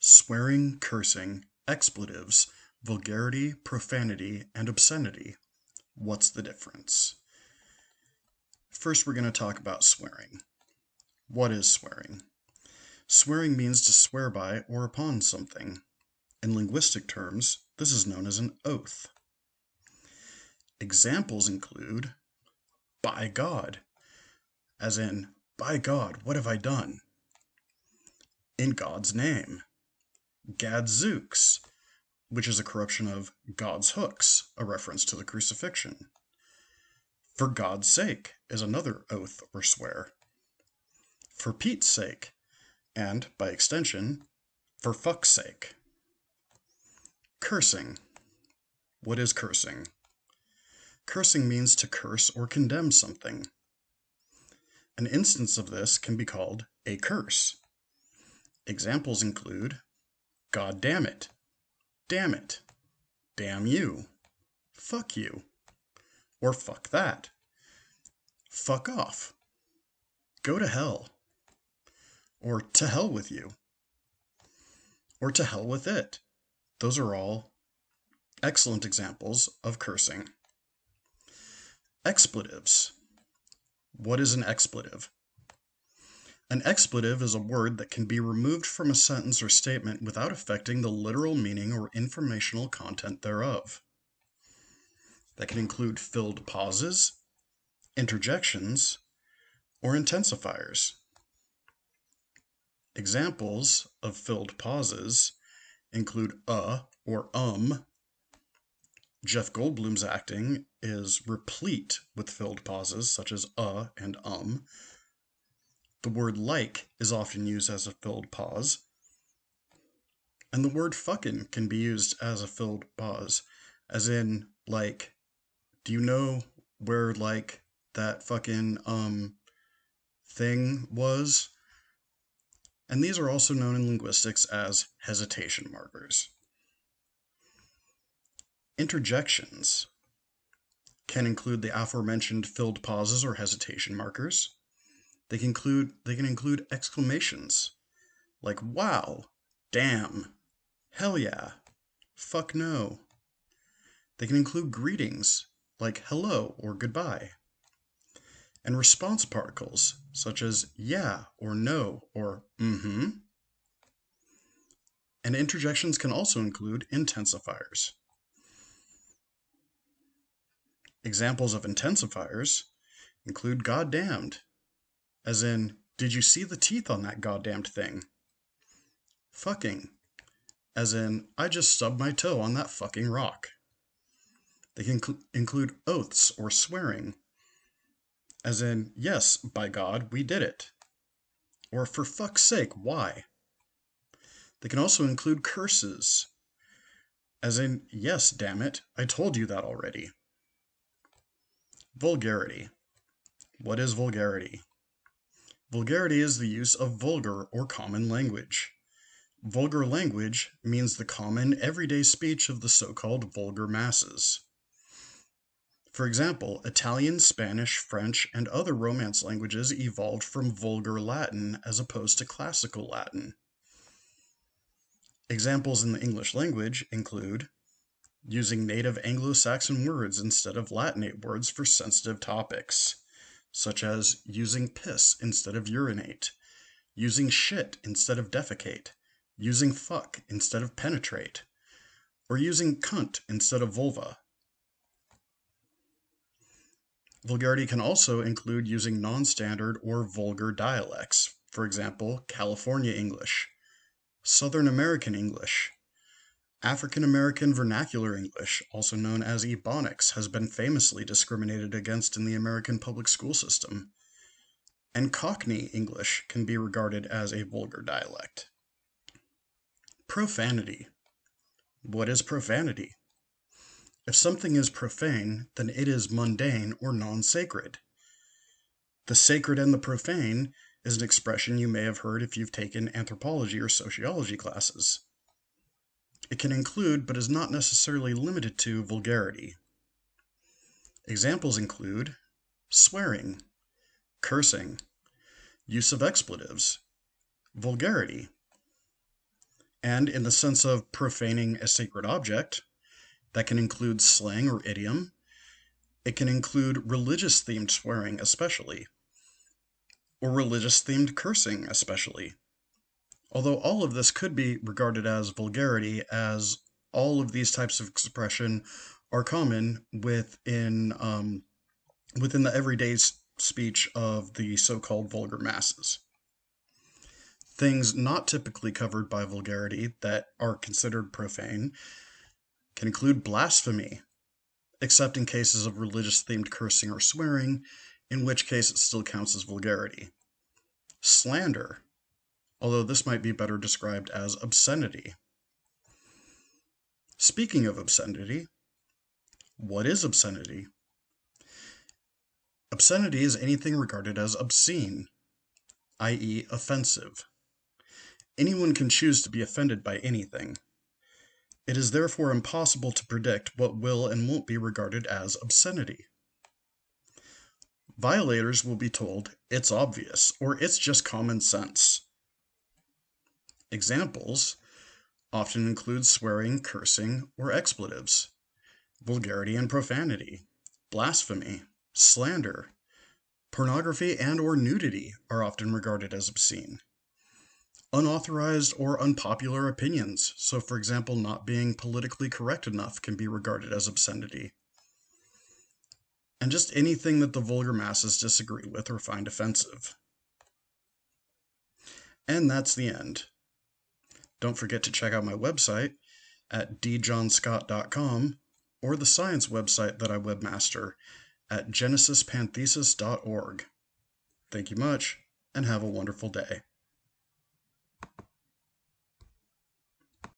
swearing, cursing, expletives, vulgarity, profanity, and obscenity. What's the difference? First, we're going to talk about swearing. What is swearing? Swearing means to swear by or upon something. In linguistic terms, this is known as an oath. Examples include, by God, as in, by God, what have I done? In God's name. Gadzooks, which is a corruption of God's hooks, a reference to the crucifixion. For God's sake is another oath or swear. For Pete's sake, and, by extension, for fuck's sake. Cursing. What is cursing? Cursing means to curse or condemn something. An instance of this can be called a curse. Examples include, God damn it, damn you, fuck you, or fuck that, fuck off, go to hell, or to hell with you, or to hell with it. Those are all excellent examples of cursing. Expletives. What is an expletive? An expletive is a word that can be removed from a sentence or statement without affecting the literal meaning or informational content thereof. That can include filled pauses, interjections, or intensifiers. Examples of filled pauses include or Jeff Goldblum's acting is replete with filled pauses such as and The word like is often used as a filled pause. And the word fucking can be used as a filled pause, as in, like, do you know where, like, that fucking, thing was? And these are also known in linguistics as hesitation markers. Interjections can include the aforementioned filled pauses or hesitation markers. They can include exclamations like wow, damn, hell yeah, fuck no. They can include greetings like hello or goodbye. And response particles such as yeah or no or mm-hmm. And interjections can also include intensifiers. Examples of intensifiers include goddamned, as in, did you see the teeth on that goddamned thing? Fucking, as in, I just stubbed my toe on that fucking rock. They can include oaths or swearing, as in, yes, by God, we did it. Or for fuck's sake, why? They can also include curses, as in, yes, damn it, I told you that already. Vulgarity. What is vulgarity? Vulgarity is the use of vulgar or common language. Vulgar language means the common, everyday speech of the so-called vulgar masses. For example, Italian, Spanish, French, and other Romance languages evolved from vulgar Latin as opposed to classical Latin. Examples in the English language include using native Anglo-Saxon words instead of Latinate words for sensitive topics, such as using piss instead of urinate, using shit instead of defecate, using fuck instead of penetrate, or using cunt instead of vulva. Vulgarity can also include using non-standard or vulgar dialects, for example, California English, Southern American English. African American Vernacular English, also known as Ebonics, has been famously discriminated against in the American public school system. And Cockney English can be regarded as a vulgar dialect. Profanity. What is profanity? If something is profane, then it is mundane or non-sacred. The sacred and the profane is an expression you may have heard if you've taken anthropology or sociology classes. It can include, but is not necessarily limited to, vulgarity. Examples include swearing, cursing, use of expletives, vulgarity. And in the sense of profaning a sacred object, that can include slang or idiom. It can include religious-themed swearing especially, or religious-themed cursing especially. Although all of this could be regarded as vulgarity, as all of these types of expression are common within the everyday speech of the so-called vulgar masses. Things not typically covered by vulgarity that are considered profane can include blasphemy, except in cases of religious-themed cursing or swearing, in which case it still counts as vulgarity. Slander, although this might be better described as obscenity. Speaking of obscenity, what is obscenity? Obscenity is anything regarded as obscene, i.e., offensive. Anyone can choose to be offended by anything. It is therefore impossible to predict what will and won't be regarded as obscenity. Violators will be told, "It's obvious," or "It's just common sense." Examples often include swearing, cursing, or expletives, vulgarity and profanity, blasphemy, slander, pornography and or nudity are often regarded as obscene. Unauthorized or unpopular opinions, so for example, not being politically correct enough, can be regarded as obscenity. And just anything that the vulgar masses disagree with or find offensive. And that's the end. Don't forget to check out my website at djohnscott.com or the science website that I webmaster at genesispanthesis.org. Thank you much, and have a wonderful day.